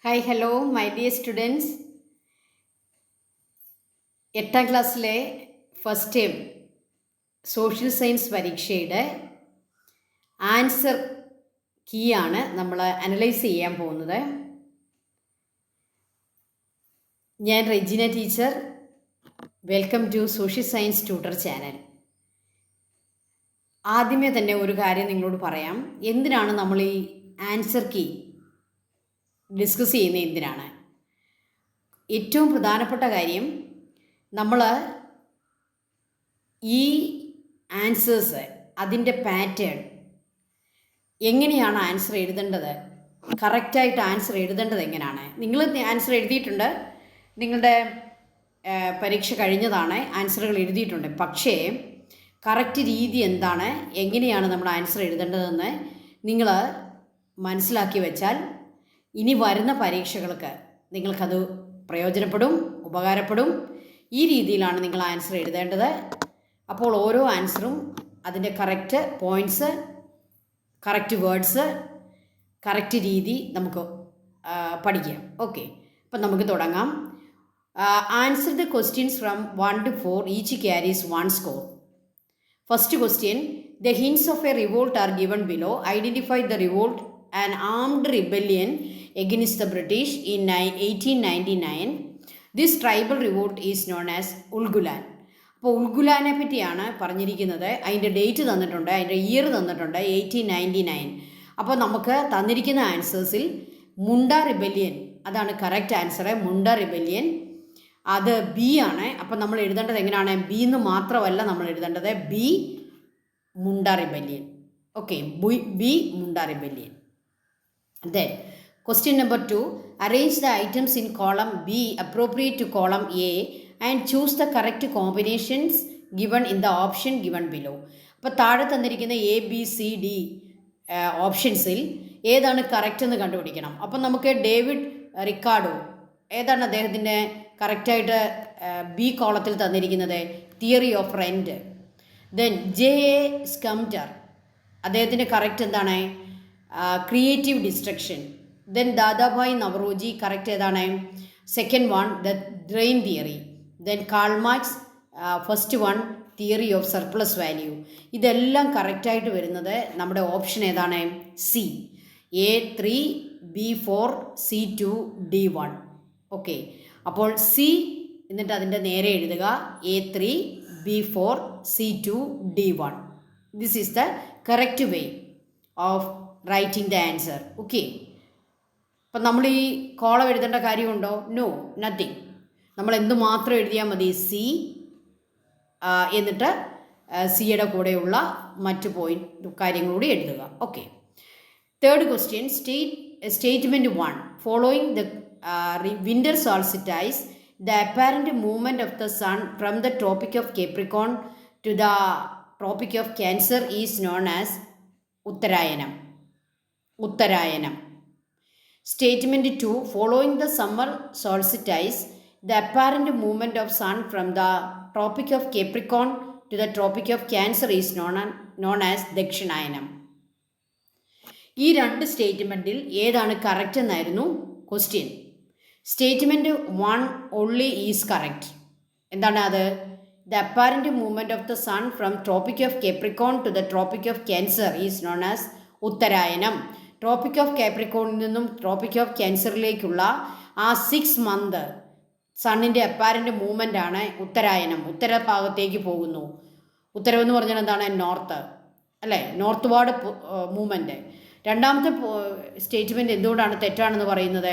Hi hello my dear students. 8ാം ക്ലാസ്സിലെ first time social science പരീക്ഷയുടെ ആൻസർ കീ ആണ് നമ്മൾ അനലൈസ് ചെയ്യാൻ പോകുന്നത്. ഞാൻ Regina teacher. Welcome to social science tutor channel. ആദ്യമേ തന്നെ ഒരു കാര്യം നിങ്ങളോട് പറയാം. എന്തിനാണ് നമ്മൾ ഈ ആൻസർ കീ ഡിസ്കസ് ചെയ്യുന്നത്? എന്തിനാണ്? ഏറ്റവും പ്രധാനപ്പെട്ട കാര്യം, നമ്മൾ ഈ ആൻസേഴ്സ്, അതിൻ്റെ പാറ്റേൺ, എങ്ങനെയാണ് ആൻസർ എഴുതേണ്ടത്, കറക്റ്റായിട്ട് ആൻസർ എഴുതേണ്ടത് എങ്ങനെയാണ്. നിങ്ങൾ ആൻസർ എഴുതിയിട്ടുണ്ട്, നിങ്ങളുടെ പരീക്ഷ കഴിഞ്ഞതാണ്, ആൻസറുകൾ എഴുതിയിട്ടുണ്ട്. പക്ഷേ കറക്റ്റ് രീതി എന്താണ്, എങ്ങനെയാണ് നമ്മൾ ആൻസർ എഴുതേണ്ടതെന്ന് നിങ്ങൾ മനസ്സിലാക്കി വെച്ചാൽ ഇനി വരുന്ന പരീക്ഷകൾക്ക് നിങ്ങൾക്കത് പ്രയോജനപ്പെടും, ഉപകാരപ്പെടും. ഈ രീതിയിലാണ് നിങ്ങൾ ആൻസർ എഴുതേണ്ടത്. അപ്പോൾ ഓരോ ആൻസറും അതിൻ്റെ correct points, correct words, correct രീതി നമുക്ക് പഠിക്കാം. ഓക്കെ, അപ്പം നമുക്ക് തുടങ്ങാം. Answer the questions from 1 to 4. Each carries 1 score. First question: the hints of A revolt are given below. Identify the revolt, an armed rebellion against the British in 1899. This tribal revolt is known as ഉൽഗുലാൻ. അപ്പോൾ ഉൽഗുലാനെ പറ്റിയാണ് പറഞ്ഞിരിക്കുന്നത്. അതിൻ്റെ date തന്നിട്ടുണ്ട്, അതിൻ്റെ year തന്നിട്ടുണ്ട്, 1899. അപ്പോൾ നമുക്ക് തന്നിരിക്കുന്ന ആൻസേഴ്സിൽ മുണ്ട റിബല്യൻ, അതാണ് കറക്റ്റ് ആൻസർ. മുണ്ട റിബല്യൻ അത് ബി ആണ്. അപ്പോൾ നമ്മൾ എഴുതേണ്ടത് എങ്ങനെയാണ്? ബി എന്ന് മാത്രമല്ല നമ്മൾ എഴുതേണ്ടത്, B Munda rebellion. Okay, B Munda rebellion. Then question number 2: arrange the items in column B appropriate to column A and choose the correct combinations given in the option given below. അപ്പോൾ താഴെ തന്നിരിക്കുന്ന A B C D ഓപ്ഷൻസിൽ ഏതാണ് correct എന്ന് കണ്ടുപിടിക്കണം. അപ്പം നമുക്ക് David Ricardo, ഏതാണ് അദ്ദേഹത്തിൻ്റെ കറക്റ്റായിട്ട് ബി കോളത്തിൽ തന്നിരിക്കുന്നത്? Theory of rent. Then J A Schumpeter, അദ്ദേഹത്തിൻ്റെ കറക്റ്റ് എന്താണ്? Creative destruction. Then Dadabhai Naoroji, correct ഏതാണ്? Second one, the drain theory. Then Karl Marx, first one, theory of surplus value. ഇതെല്ലാം കറക്റ്റായിട്ട് വരുന്നത് നമ്മുടെ ഓപ്ഷൻ ഏതാണ്? C, A3, B4, C2, D1. Okay, അപ്പോൾ C എന്നിട്ട് അതിൻ്റെ നേരെ എഴുതുക, A3, B4, C2, D1. This is the correct way of writing the answer. Okay, അപ്പം നമ്മൾ ഈ കോളം എഴുതേണ്ട കാര്യമുണ്ടോ? No, nothing. നമ്മൾ എന്ത് മാത്രം എഴുതിയാൽ മതി? സി എന്നിട്ട് സിയുടെ കൂടെയുള്ള മറ്റ് കാര്യങ്ങളൂടി എഴുതുക. Okay, third question: statement 1. Following the winter solstice, the apparent movement of the sun from the tropic of Capricorn to the tropic of Cancer is known as ഉത്തരായനം. ഉത്തരായനം. Statement 2. Following the summer solstice, the apparent movement of sun from the tropic of Capricorn to the tropic of Cancer is known as ദക്ഷിണായനം. ഈ രണ്ട് സ്റ്റേറ്റ്മെൻറ്റിൽ ഏതാണ് correct എന്നായിരുന്നു question. Statement 1 only is correct. എന്താണ് അത്? The apparent movement of the sun from tropic of Capricorn to the tropic of Cancer is known as ഉത്തരായനം. Tropic of കാപ്രിക്കോണിൽ നിന്നും ട്രോപ്പിക് ഓഫ് ക്യാൻസറിലേക്കുള്ള ആ 6 month സണ്ണിൻ്റെ അപ്പാരൻ്റ് മൂവ്മെൻ്റ് ആണ് ഉത്തരായനം. ഉത്തരഭാഗത്തേക്ക് പോകുന്നു. ഉത്തരവെന്ന് പറഞ്ഞാൽ എന്താണ്? നോർത്ത്, അല്ലേ? Northward movement. രണ്ടാമത്തെ സ്റ്റേറ്റ്മെൻറ്റ് എന്തുകൊണ്ടാണ് തെറ്റാണെന്ന് പറയുന്നത്?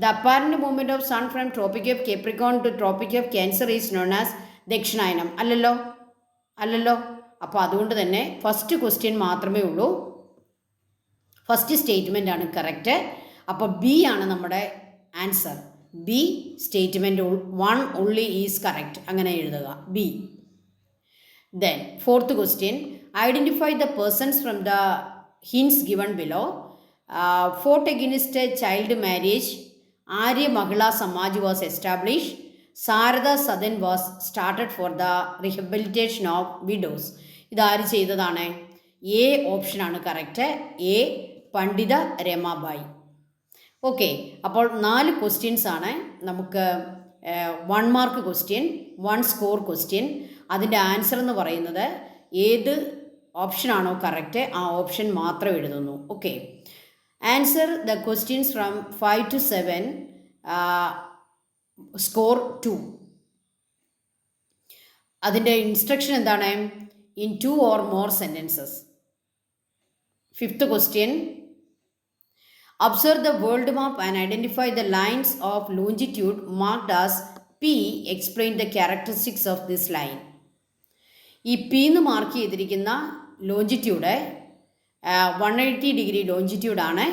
The apparent movement of sun from tropic of Capricorn to tropic of Cancer is known as ദക്ഷിണായനം. അല്ലല്ലോ. അപ്പോൾ അതുകൊണ്ട് തന്നെ ഫസ്റ്റ് ക്വസ്റ്റ്യൻ മാത്രമേ ഉള്ളൂ, ഫസ്റ്റ് സ്റ്റേറ്റ്മെൻ്റ് ആണ് കറക്റ്റ്. അപ്പോൾ ബി ആണ് നമ്മുടെ answer. B statement 1 only is correct. അങ്ങനെ എഴുതുക, B. Then fourth question: identify the persons from the hints given below. Fought against child marriage, Arya Mahila Samaj was establish, Sharada Sadan was started for the rehabilitation of widows. ഇതാര് ചെയ്തതാണ്? A ഓപ്ഷനാണ് correct. A പണ്ഡിത Ramabai. Okay, അപ്പോൾ 4 questions ആണ് നമുക്ക്. 1 mark question, 1 score question. അതിൻ്റെ answer എന്ന് പറയുന്നത് ഏത് ഓപ്ഷനാണോ കറക്റ്റ് ആ ഓപ്ഷൻ മാത്രം എഴുതുന്നു. Okay, answer the questions from 5 to 7, score 2. അതിൻ്റെ ഇൻസ്ട്രക്ഷൻ എന്താണ്? In 2 or more sentences. 5th question, observe the world map and identify the lines of longitude marked as P. Explain the characteristics of this line. ഈ P എന്ന് mark ചെയ്തിരിക്കുന്ന longitude 180 degree ലോഞ്ചിറ്റ്യൂഡാണ്.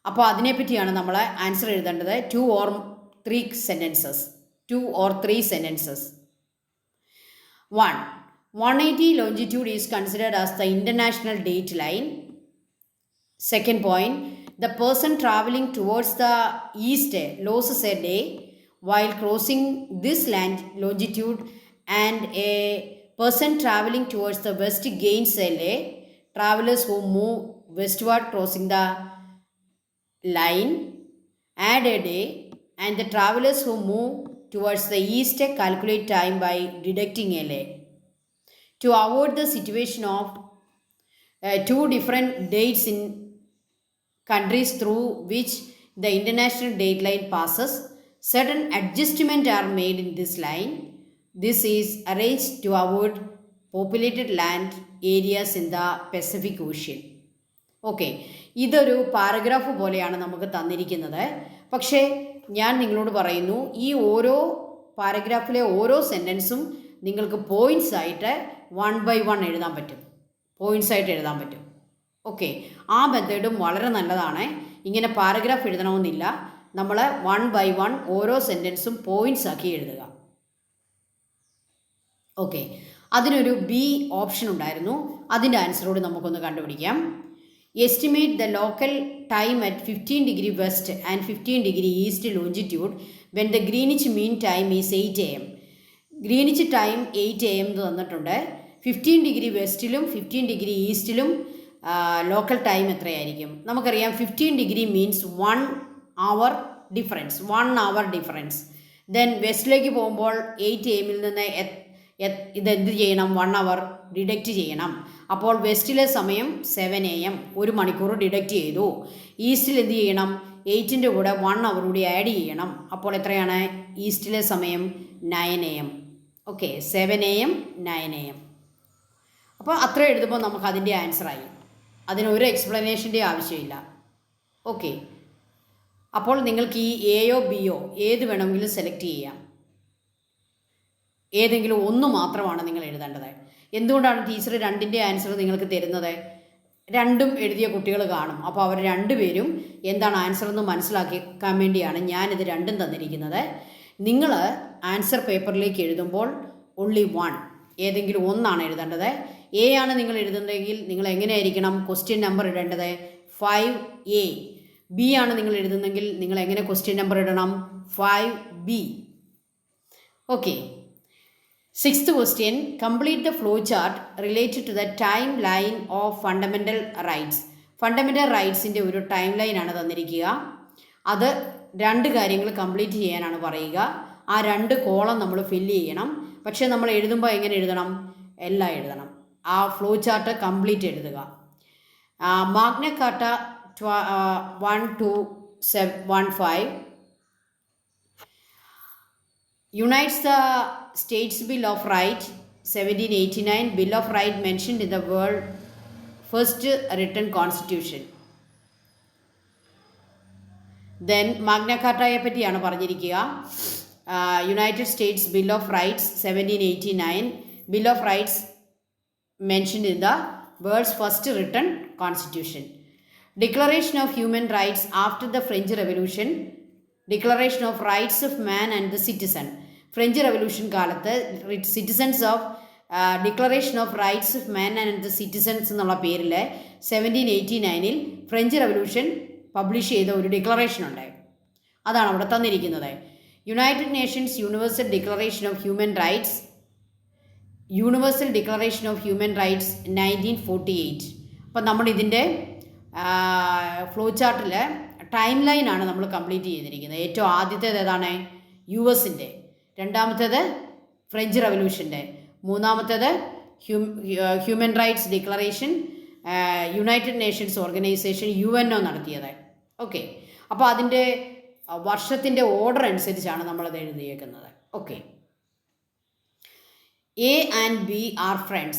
അപ്പോൾ അതിനെപ്പറ്റിയാണ് നമ്മൾ answer എഴുതേണ്ടത്. 2 or 3 sentences. 2 or 3 sentences. 1. 180 longitude is considered as the international date line. Second point, the person traveling towards the east loses a day while crossing this longitude, and a person traveling towards the west gains a day. Travelers who move westward crossing the line add a day, and the travelers who move towards the east calculate time by deducting a day. To avoid the situation of 2 different dates in countries through which the international date line passes, certain adjustments are made in this line. This is arranged to avoid populated land areas in the Pacific Ocean. Okay, ഇതൊരു paragraph പോലെയാണ് നമുക്ക് തന്നിരിക്കുന്നത്. പക്ഷേ ഞാൻ നിങ്ങളോട് പറയുന്നു, ഈ ഓരോ പാരഗ്രാഫിലെ ഓരോ സെൻറ്റൻസും നിങ്ങൾക്ക് പോയിൻറ്റ്സ് ആയിട്ട് 1 by 1 എഴുതാൻ പറ്റും. പോയിൻറ്റ്സ് ആയിട്ട് എഴുതാൻ പറ്റും. ഓക്കെ, ആ മെത്തേഡും വളരെ നല്ലതാണ്. ഇങ്ങനെ പാരഗ്രാഫ് എഴുതണമെന്നില്ല. നമ്മൾ 1 by 1 ഓരോ സെൻറ്റൻസും പോയിൻറ്റ്സ് ആക്കി എഴുതുക. ഓക്കെ, അതിനൊരു ബി ഓപ്ഷൻ ഉണ്ടായിരുന്നു. അതിൻ്റെ ആൻസറോട് നമുക്കൊന്ന് കണ്ടുപിടിക്കാം. Estimate the local time at 15 degree west and 15 degree east longitude when the Greenwich mean time is 8 AM. Greenwich time 8 AM എന്ന് തന്നിട്ടുണ്ട്. 15 degree വെസ്റ്റിലും 15 degree ഈസ്റ്റിലും ലോക്കൽ ടൈം എത്രയായിരിക്കും? നമുക്കറിയാം 15 degree means 1 hour difference. 1 hour difference. Then വെസ്റ്റിലേക്ക് പോകുമ്പോൾ 8 AM നിന്ന് ഇതെന്ത് ചെയ്യണം? 1 hour ഡിഡക്റ്റ് ചെയ്യണം. അപ്പോൾ വെസ്റ്റിലെ സമയം 7 AM, 1 മണിക്കൂർ ഡിഡക്റ്റ് ചെയ്തു. ഈസ്റ്റിൽ എന്ത് ചെയ്യണം? 8ൻ്റെ കൂടെ 1 hour കൂടി ആഡ് ചെയ്യണം. അപ്പോൾ എത്രയാണ്? ഈസ്റ്റിലെ സമയം 9 AM. Okay, 7 AM 9 AM. അപ്പോൾ അത്ര എഴുതുമ്പോൾ നമുക്ക് അതിൻ്റെ ആൻസറായി. അതിനൊരു എക്സ്പ്ലനേഷൻ്റെ ആവശ്യമില്ല. ഓക്കെ, അപ്പോൾ നിങ്ങൾക്ക് ഈ എയോ ബിയോ ഏത് വേണമെങ്കിലും സെലക്ട് ചെയ്യാം. ഏതെങ്കിലും ഒന്ന് മാത്രമാണ് നിങ്ങൾ എഴുതേണ്ടത്. എന്തുകൊണ്ടാണ് ടീച്ചർ 2ൻ്റെ ആൻസർ നിങ്ങൾക്ക് തരുന്നത്? 2ഉം എഴുതിയ കുട്ടികൾ കാണും. അപ്പോൾ അവർ 2 പേരും എന്താണ് ആൻസർ എന്ന് മനസ്സിലാക്കാൻ വേണ്ടിയാണ് ഞാനിത് 2ഉം തന്നിരിക്കുന്നത്. നിങ്ങൾ ആൻസർ പേപ്പറിലേക്ക് എഴുതുമ്പോൾ only 1, ഏതെങ്കിലും ഒന്നാണ് എഴുതേണ്ടത്. എ ആണ് നിങ്ങൾ എഴുതുന്നതെങ്കിൽ നിങ്ങൾ എങ്ങനെയായിരിക്കണം ക്വസ്റ്റ്യൻ നമ്പർ ഇടേണ്ടത്? 5A. ബി ആണ് നിങ്ങൾ എഴുതുന്നതെങ്കിൽ നിങ്ങൾ എങ്ങനെ ക്വസ്റ്റ്യൻ നമ്പർ ഇടണം? 5B. Okay, 6th question, complete the flow chart related to the timeline of fundamental rights. Fundamental റൈറ്റ്സിൻ്റെ ഒരു ടൈം ലൈനാണ് തന്നിരിക്കുക. അത് 2 കാര്യങ്ങൾ കംപ്ലീറ്റ് ചെയ്യാനാണ് പറയുക. ആ 2 കോളം നമ്മൾ ഫില്ല് ചെയ്യണം. പക്ഷേ നമ്മൾ എഴുതുമ്പോൾ എങ്ങനെ എഴുതണം? എല്ലാം എഴുതണം. ആ ഫ്ലോ ചാർട്ട് കംപ്ലീറ്റ് എഴുതുക. Magna Carta 1215 unites the States Bill of Rights 1789, Bill of Rights mentioned in the world first written constitution. Then Magna Carta പറ്റിയാണ് പറഞ്ഞിരിക്കുക. United States bill of rights 1789, bill of rights mentioned in the world's first written constitution. Declaration of Human Rights after the French Revolution, Declaration of Rights of Man and the Citizen. French revolution കാലത്ത് citizens of declaration of rights of man and the citizens എന്നുള്ള പേരിൽ 1789 French revolution publish ചെയ്ത ഒരു declaration ഉണ്ട്. അതാണ് അവിടെ തന്നിരിക്കുന്നത്. United Nations universal declaration of human rights, universal declaration of human rights 1948. അപ്പം നമ്മൾ ഇതിൻ്റെ ഫ്ലോ ചാർട്ടിൽ ടൈം ലൈനാണ് നമ്മൾ കംപ്ലീറ്റ് ചെയ്തിരിക്കുന്നത്. ഏറ്റവും ആദ്യത്തേത് ഏതാണ്? US-ൻ്റെ, രണ്ടാമത്തേത് ഫ്രഞ്ച് റവല്യൂഷൻ്റെ, മൂന്നാമത്തേത് human rights declaration, United Nations organisation UNO നടത്തിയത്. ഓക്കെ, അപ്പോൾ അതിൻ്റെ വർഷത്തിൻ്റെ ഓർഡർ അനുസരിച്ചാണ് നമ്മളത് എഴുതിയേക്കുന്നത്. Okay, A and B are friends.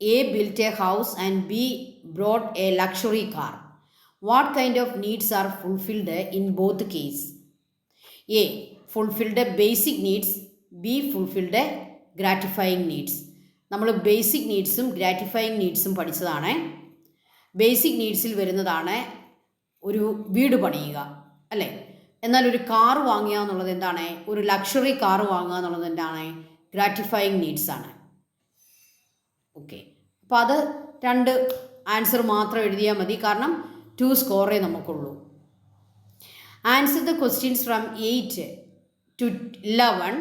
A built a house and B bought a luxury car. What kind of needs are fulfilled in both cases? A fulfilled basic needs, B fulfilled gratifying needs. നമ്മൾ basic നീഡ്സും gratifying നീഡ്സും പഠിച്ചതാണ്. Basic നീഡ്സിൽ വരുന്നതാണ് ഒരു വീട് പണിയുക, അല്ലേ? എന്നാൽ ഒരു car വാങ്ങുക എന്നുള്ളത് എന്താണ്? ഒരു ലക്ഷറി കാർ വാങ്ങുക എന്നുള്ളത് എന്താണ്? ഗ്രാറ്റിഫൈങ് നീഡ്സ് ആണ്. ഓക്കെ, അപ്പോൾ അത് 2 ആൻസർ മാത്രം എഴുതിയാൽ മതി, കാരണം 2 സ്കോറേ നമുക്കുള്ളൂ. Answer the questions from 8 to 11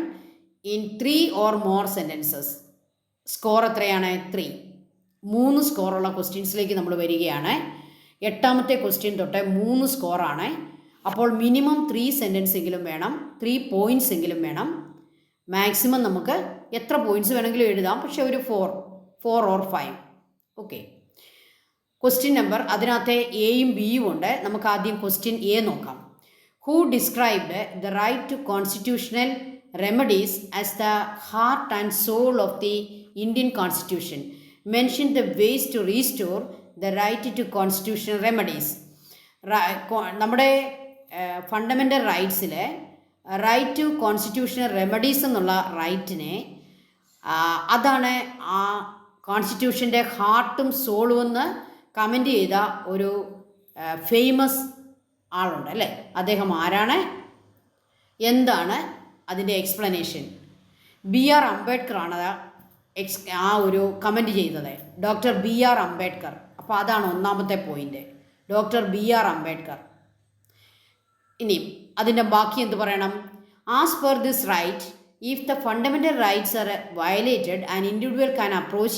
in 3 or more sentences. Score എത്രയാണ്? 3. 3 സ്കോറുള്ള ക്വസ്റ്റ്യൻസിലേക്ക് നമ്മൾ വരികയാണ്. 8ാമത്തെ ക്വസ്റ്റ്യൻ തൊട്ട് 3 സ്കോറാണ്. അപ്പോൾ മിനിമം 3 സെൻറ്റൻസ് എങ്കിലും വേണം, 3 പോയിൻറ്റ്സ് എങ്കിലും വേണം. മാക്സിമം നമുക്ക് എത്ര പോയിൻറ്റ്സ് വേണമെങ്കിലും എഴുതാം, പക്ഷേ ഒരു 4 or 5. ഓക്കെ, ക്വസ്റ്റ്യൻ നമ്പർ അതിനകത്ത് എയും ബിയും ഉണ്ട്. നമുക്ക് ആദ്യം ക്വസ്റ്റ്യൻ എ നോക്കാം. Who described the right to constitutional remedies as the heart and soul of the Indian constitution? Mention the ways to restore the right to constitutional remedies. നമ്മുടെ fundamental റൈറ്റ്സിൽ right to constitutional remedies എന്നുള്ള റൈറ്റിനെ അതാണ് ആ കോൺസ്റ്റിറ്റ്യൂഷൻ്റെ ഹാർട്ടും സോളും എന്ന് comment ചെയ്ത ഒരു famous ആളുണ്ട്, അല്ലേ? അദ്ദേഹം ആരാണ്? എന്താണ് അതിൻ്റെ എക്സ്പ്ലനേഷൻ? BR അംബേദ്കർ ആണ് ആ ഒരു കമൻറ്റ് ചെയ്തത്, ഡോക്ടർ BR അംബേദ്കർ. അപ്പോൾ അതാണ് 1ാമത്തെ പോയിൻ്റ്, ഡോക്ടർ BR അംബേദ്കർ. ഇനി അതിൻ്റെ ബാക്കി എന്ത് പറയണം? As per this right, if the fundamental rights are violated, an individual can approach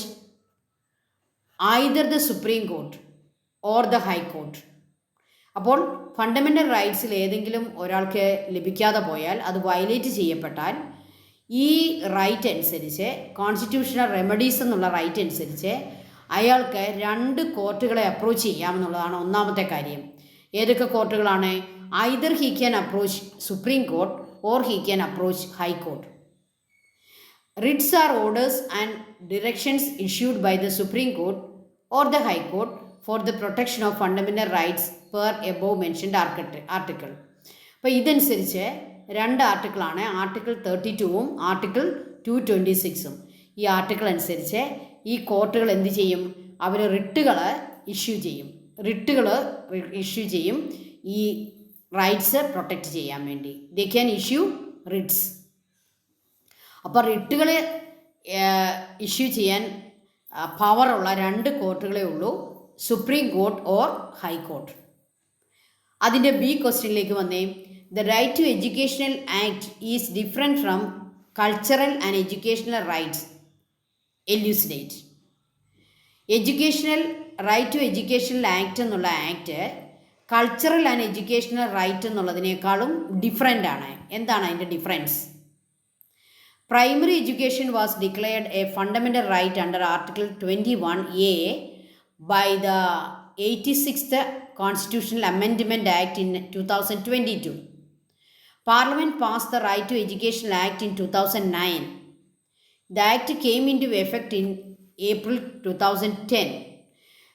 either the Supreme Court or the High Court. അപ്പോൾ ഫണ്ടമെൻ്റൽ റൈറ്റ്സിൽ ഏതെങ്കിലും ഒരാൾക്ക് ലഭിക്കാതെ പോയാൽ, അത് വയലേറ്റ് ചെയ്യപ്പെട്ടാൽ, ഈ റൈറ്റ് അനുസരിച്ച്, കോൺസ്റ്റിറ്റ്യൂഷണൽ റെമഡീസ് എന്നുള്ള റൈറ്റ് അനുസരിച്ച് അയാൾക്ക് 2 കോർട്ടുകളെ അപ്രോച്ച് ചെയ്യാമെന്നുള്ളതാണ് 1ാമത്തെ കാര്യം. ഏതൊക്കെ കോർട്ടുകളാണ്? Either he can approach supreme court or he can approach High Court. Writs are orders and directions issued by the Supreme Court or the High Court for the protection of fundamental rights per above mentioned article. അപ്പോൾ ഇതനുസരിച്ച് 2 ആർട്ടിക്കിളാണ്, article 32ഉം article 226ഉം. ഈ article അനുസരിച്ച് ഈ കോർട്ടുകൾ എന്ത് ചെയ്യും? അവർ റിട്ടുകൾ issue ചെയ്യും ഈ rights protect ചെയ്യാൻ വേണ്ടി. They can issue writs. അപ്പോൾ റിട്ടുകൾ ഇഷ്യൂ ചെയ്യാൻ പവറുള്ള 2 കോർട്ടുകളേ ഉള്ളൂ, supreme court or high court. അതിൻ്റെ ബി ക്വസ്റ്റ്യനിലേക്ക് വന്നേ. The right to educational act is different from cultural and educational rights. Elucidate. Right to educational act എന്നുള്ള act cultural and educational right എന്നുള്ളതിനേക്കാളും ഡിഫറെൻ്റ് ആണ്. എന്താണ് അതിൻ്റെ difference? Primary education was declared a fundamental right under article 21A by the 86th Constitutional Amendment Act in 2022. Parliament passed the Right to Education Act in 2009. The act came into effect in April 2010.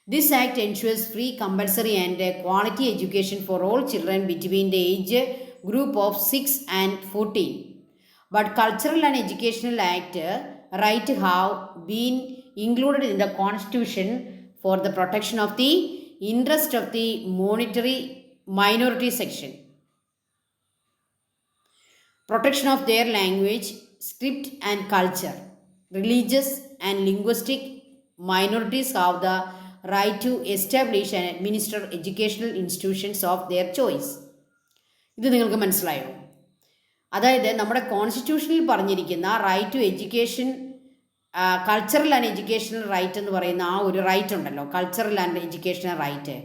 This act ensures free, compulsory and quality education for all children between the age group of 6 and 14. But Cultural and Educational Act right have been included in the Constitution for the protection of the interest of the minority section, protection of their language, script and culture. Religious and linguistic minorities have the right to establish and administer educational institutions of their choice. ഇത് നിങ്ങൾക്ക് മനസ്സിലായോ? അതായത് നമ്മുടെ കോൺസ്റ്റിറ്റ്യൂഷനിൽ പറഞ്ഞിരിക്കുന്ന right to education, cultural and educational right എന്ന് പറയുന്ന ആ ഒരു റൈറ്റ് ഉണ്ടല്ലോ, കൾച്ചറൽ ആൻഡ് എഡ്യൂക്കേഷണൽ റൈറ്റ്,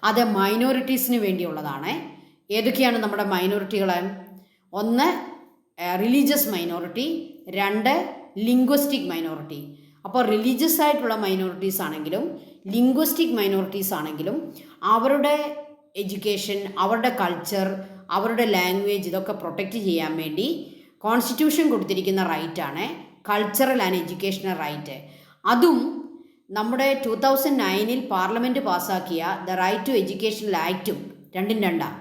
അത് മൈനോറിറ്റീസിന് വേണ്ടിയുള്ളതാണ്. ഏതൊക്കെയാണ് നമ്മുടെ മൈനോറിറ്റികൾ? ഒന്ന് റിലീജിയസ് മൈനോറിറ്റി, രണ്ട് ലിംഗ്വിസ്റ്റിക് മൈനോറിറ്റി. അപ്പോൾ റിലീജിയസ് ആയിട്ടുള്ള മൈനോറിറ്റീസ് ആണെങ്കിലും ലിംഗ്വിസ്റ്റിക് മൈനോറിറ്റീസ് ആണെങ്കിലും അവരുടെ എഡ്യൂക്കേഷൻ, അവരുടെ കൾച്ചർ, അവരുടെ ലാംഗ്വേജ് ഇതൊക്കെ പ്രൊട്ടക്റ്റ് ചെയ്യാൻ വേണ്ടി കോൺസ്റ്റിറ്റ്യൂഷൻ കൊടുത്തിരിക്കുന്ന റൈറ്റാണ് കൾച്ചറൽ ആൻഡ് എഡ്യൂക്കേഷണൽ റൈറ്റ്. അതും നമ്മുടെ 2009 പാർലമെൻറ്റ് പാസ്സാക്കിയ ദ റൈറ്റ് ടു എഡ്യൂക്കേഷണൽ ആക്റ്റും രണ്ടും രണ്ടാണ്.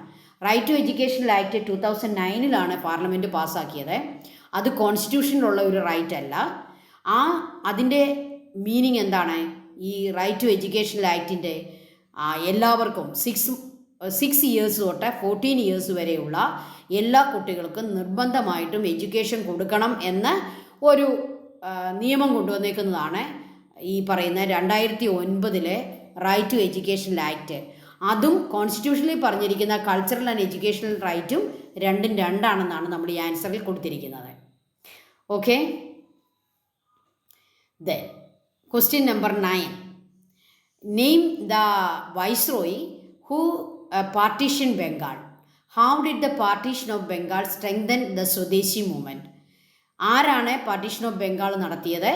Right to educational act 2009 parliament പാസ്സാക്കിയത്. അത് കോൺസ്റ്റിറ്റ്യൂഷനിലുള്ള ഒരു റൈറ്റ് അല്ല. അതിൻ്റെ മീനിങ് എന്താണ്? ഈ റൈറ്റ് ടു എഡ്യൂക്കേഷണൽ ആക്ടിൻ്റെ എല്ലാവർക്കും 6 ഇയേഴ്സ് തൊട്ട് 14 ഇയേഴ്സ് വരെയുള്ള എല്ലാ കുട്ടികൾക്കും നിർബന്ധമായിട്ടും എഡ്യൂക്കേഷൻ കൊടുക്കണം എന്ന ഒരു നിയമം കൊണ്ടുവന്നേക്കുന്നതാണ് ഈ പറയുന്ന 2009 റൈറ്റ് ടു എഡ്യൂക്കേഷണൽ ആക്ട്. അതും കോൺസ്റ്റിറ്റ്യൂഷനിൽ പറഞ്ഞിരിക്കുന്ന കൾച്ചറൽ ആൻഡ് എഡ്യൂക്കേഷണൽ റൈറ്റും രണ്ടും രണ്ടാണെന്നാണ് നമ്മൾ ഈ ആൻസറിൽ കൊടുത്തിരിക്കുന്നത്. Okay, then question number 9. Name the viceroy who partitioned Bengal. How did the partition of Bengal strengthen the Swadeshi movement? ആരാണ് പാർട്ടീഷൻ ഓഫ് ബംഗാൾ നടത്തിയത്?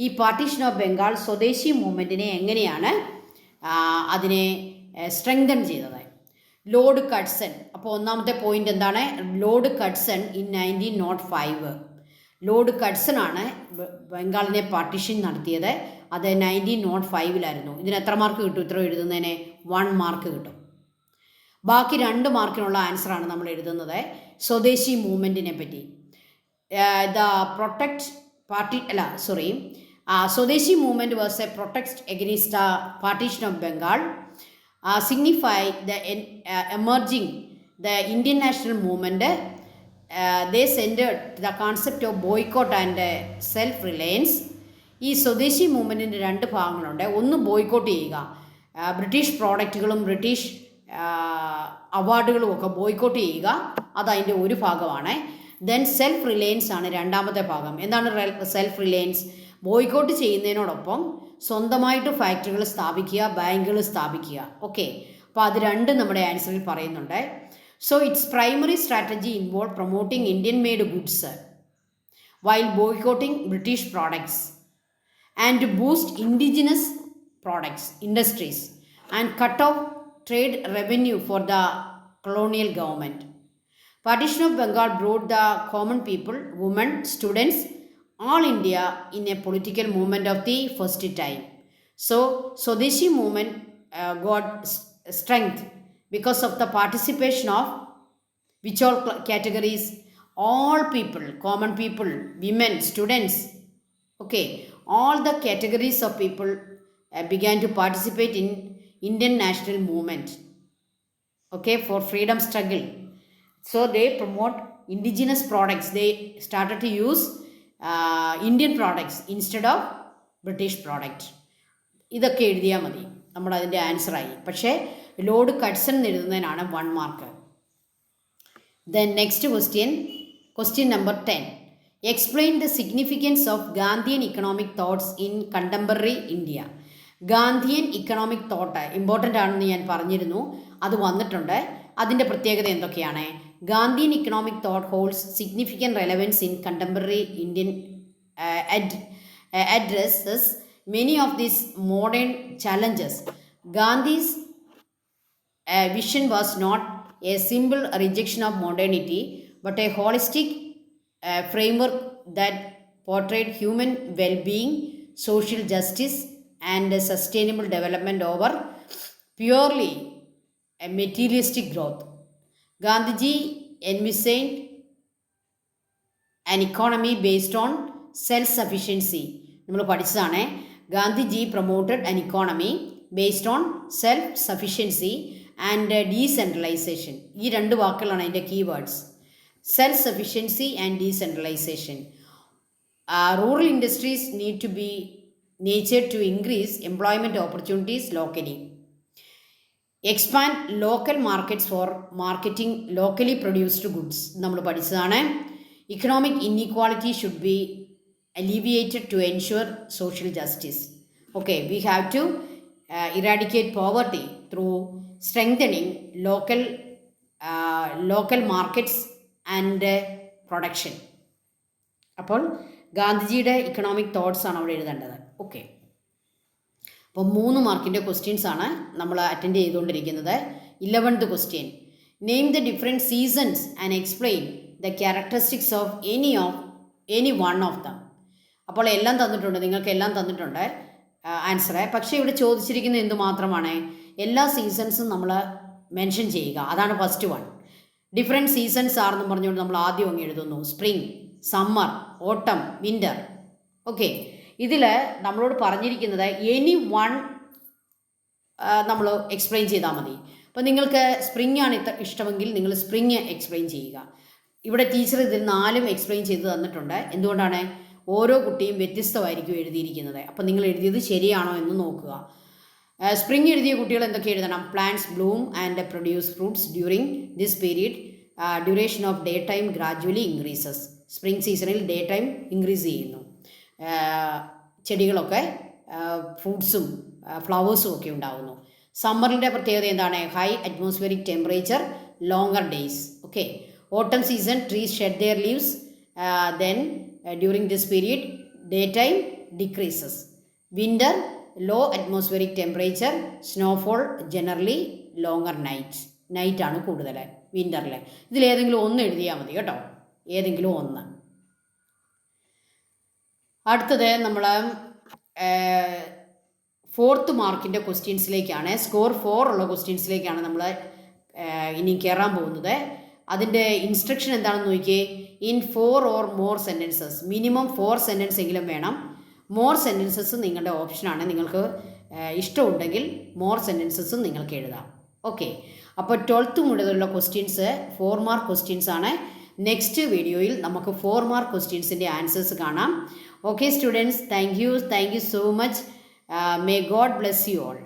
ഈ പാർട്ടീഷൻ ഓഫ് ബംഗാൾ സ്വദേശി മൂവ്മെൻറ്റിനെ എങ്ങനെയാണ് അതിനെ സ്ട്രെങ്തൻ ചെയ്തത്? Lord Curzon. അപ്പോൾ ഒന്നാമത്തെ പോയിന്റ് എന്താണ്? Lord Curzon in 1905. Lord Curzon ആണ് ബംഗാളിനെ പാർട്ടീഷൻ നടത്തിയത്. അത് 1905 ഇതിന് എത്ര മാർക്ക് കിട്ടും? ഇത്ര എഴുതുന്നതിന് 1 മാർക്ക് കിട്ടും. ബാക്കി 2 മാർക്കിനുള്ള ആൻസറാണ് നമ്മൾ എഴുതുന്നത് സ്വദേശി മൂവ്മെൻറ്റിനെ പറ്റി. സ്വദേശി movement was A protect against partition of Bengal, signify the emerging the Indian national movement. they centered the concept of boycott and self-reliance. ഈ സ്വദേശി മൂവ്മെൻറ്റിൻ്റെ 2 ഭാഗങ്ങളുണ്ട്. ഒന്ന് ബോയ്ക്കോട്ട് ചെയ്യുക, ബ്രിട്ടീഷ് പ്രോഡക്റ്റുകളും ബ്രിട്ടീഷ് അവാർഡുകളും ഒക്കെ ബോയ്ക്കോട്ട് ചെയ്യുക, അതതിൻ്റെ ഒരു ഭാഗമാണ്. ദെൻ സെൽഫ് റിലയൻസ് ആണ് രണ്ടാമത്തെ ഭാഗം. എന്താണ് സെൽഫ് റിലയൻസ്? ബോയ്ക്കോട്ട് ചെയ്യുന്നതിനോടൊപ്പം സ്വന്തമായിട്ട് ഫാക്ടറികൾ സ്ഥാപിക്കുക, ബാങ്കുകൾ സ്ഥാപിക്കുക. ഓക്കെ, അപ്പോൾ അത് രണ്ടും നമ്മുടെ ആൻസറിൽ പറയുന്നുണ്ട്. So its primary strategy involved promoting Indian made goods while boycotting British products, and to boost indigenous products industries and cut off trade revenue for the colonial government. Partition of Bengal brought the common people, women, students, all India in a political movement of the first time. So Swadeshi movement got strength because of the participation of which all categories? All people, common people, women, students. Okay, all the categories of people began to participate in Indian national movement. Okay, for freedom struggle. So they promote indigenous products. They started to use Indian products instead of British product. ഇതൊക്കെ എഴുതിയാൽ മതി, നമ്മൾ അതിൻ്റെ ആൻസറായി. പക്ഷേ Lord Curzon എഴുതുന്നതിനാണ് 1 mark. Then next question number 10. Explain the significance of Gandhian economic thoughts in contemporary India. Gandhian economic thought important ആണെന്ന് ഞാൻ പറഞ്ഞിരുന്നു, അത് വന്നിട്ടുണ്ട്. അതിൻ്റെ പ്രത്യേകത എന്തൊക്കെയാണ്? Gandhian economic thought holds significant relevance in contemporary Indian addresses many of these modern challenges. Gandhi's vision was not a simple rejection of modernity, but a holistic framework that portrayed human well-being, social justice, and sustainable development over purely materialistic growth. Gandhiji envisioned an economy based on self-sufficiency. നമ്മൾ പഠിച്ചതാണ്. Gandhiji promoted an economy based on self-sufficiency and decentralization. ഈ 2 വാക്കുകളാണ് അതിൻ്റെ keywords. Self-sufficiency and decentralization. Rural industries need to be nurtured to increase employment opportunities locally. Expand local markets for marketing locally produced goods. നമ്മൾ പഠിച്ചതാണ്. Economic inequality should be alleviated to ensure social justice. Okay, we have to eradicate poverty through strengthening local local markets and production. അപ്പോൾ ഗാന്ധിജിയുടെ economic thoughts ആണ് അവിടെ എഴുതേണ്ടത്. Okay, അപ്പോൾ 3 മാർക്കിൻ്റെ questions ആണ് നമ്മൾ അറ്റൻഡ് ചെയ്തുകൊണ്ടിരിക്കുന്നത്. 11th question, name the different seasons and explain the characteristics of any one of them. അപ്പോൾ എല്ലാം തന്നിട്ടുണ്ട്, നിങ്ങൾക്ക് എല്ലാം തന്നിട്ടുണ്ട് ആൻസറ്. പക്ഷേ ഇവിടെ ചോദിച്ചിരിക്കുന്നത് എന്ത് മാത്രമാണ്? എല്ലാ സീസൺസും നമ്മൾ മെൻഷൻ ചെയ്യുക. അതാണ് ഫസ്റ്റ് വൺ. ഡിഫറെൻറ്റ് സീസൺസ് ആണെന്ന് പറഞ്ഞുകൊണ്ട് നമ്മൾ ആദ്യം അങ്ങ് എഴുതുന്നു. സ്പ്രിങ്, സമ്മർ, ഓട്ടം, വിൻ്റർ. ഓക്കെ, ഇതിൽ നമ്മളോട് പറഞ്ഞിരിക്കുന്നത് എനി വൺ നമ്മൾ എക്സ്പ്ലെയിൻ ചെയ്താൽ മതി. അപ്പോൾ നിങ്ങൾക്ക് സ്പ്രിങ് ആണ് ഇഷ്ടമെങ്കിൽ നിങ്ങൾ സ്പ്രിങ് എക്സ്പ്ലെയിൻ ചെയ്യുക. ഇവിടെ ടീച്ചർ ഇതിൽ 4ഉം എക്സ്പ്ലെയിൻ ചെയ്ത് തന്നിട്ടുണ്ട്. എന്തുകൊണ്ടാണ്? ഓരോ കുട്ടിയും വ്യത്യസ്തമായിരിക്കും എഴുതിയിരിക്കുന്നത്. അപ്പോൾ നിങ്ങൾ എഴുതിയത് ശരിയാണോ എന്ന് നോക്കുക. സ്പ്രിങ് എഴുതിയ കുട്ടികൾ എന്തൊക്കെ എഴുതണം? Plants bloom and produce fruits during this period. Duration of day time gradually increases. Spring സീസണിൽ ഡേ ടൈം ഇൻക്രീസ് ചെയ്യുന്നു. ചെടികളൊക്കെ ഫ്രൂട്ട്സും ഫ്ലവേഴ്സും ഒക്കെ ഉണ്ടാകുന്നു. സമ്മറിൻ്റെ പ്രത്യേകത എന്താണ്? High atmospheric temperature, longer days. Okay, autumn season trees shed their leaves, then during this period day time decreases. Winter low atmospheric temperature, snowfall, generally longer നൈറ്റാണ് കൂടുതൽ വിൻ്ററിൽ. ഇതിലേതെങ്കിലും ഒന്ന് എഴുതിയാൽ മതി കേട്ടോ, ഏതെങ്കിലും ഒന്ന്. അടുത്തത് നമ്മൾ 4th മാർക്കിൻ്റെ ക്വസ്റ്റ്യൻസിലേക്കാണ്. സ്കോർ 4 ഉള്ള ക്വസ്റ്റ്യൻസിലേക്കാണ് നമ്മൾ ഇനി കയറാൻ പോകുന്നത്. അതിൻ്റെ ഇൻസ്ട്രക്ഷൻ എന്താണെന്ന് നോക്കിയേ. In 4 or more sentences, minimum 4 sentence എങ്കിലും വേണം. മോർ സെൻറ്റൻസസ് നിങ്ങളുടെ ഓപ്ഷനാണ്. നിങ്ങൾക്ക് ഇഷ്ടമുണ്ടെങ്കിൽ മോർ സെൻറ്റൻസസും നിങ്ങൾക്ക് എഴുതാം. ഓക്കെ, അപ്പോൾ 12th മുതലുള്ള ക്വസ്റ്റ്യൻസ് 4 മാർക്ക് ക്വസ്റ്റ്യൻസ് ആണ്. നെക്സ്റ്റ് വീഡിയോയിൽ നമുക്ക് 4 മാർക്ക് ക്വസ്റ്റ്യൻസിൻ്റെ ആൻസേഴ്സ് കാണാം. Okay students, thank you so much. May God bless you all.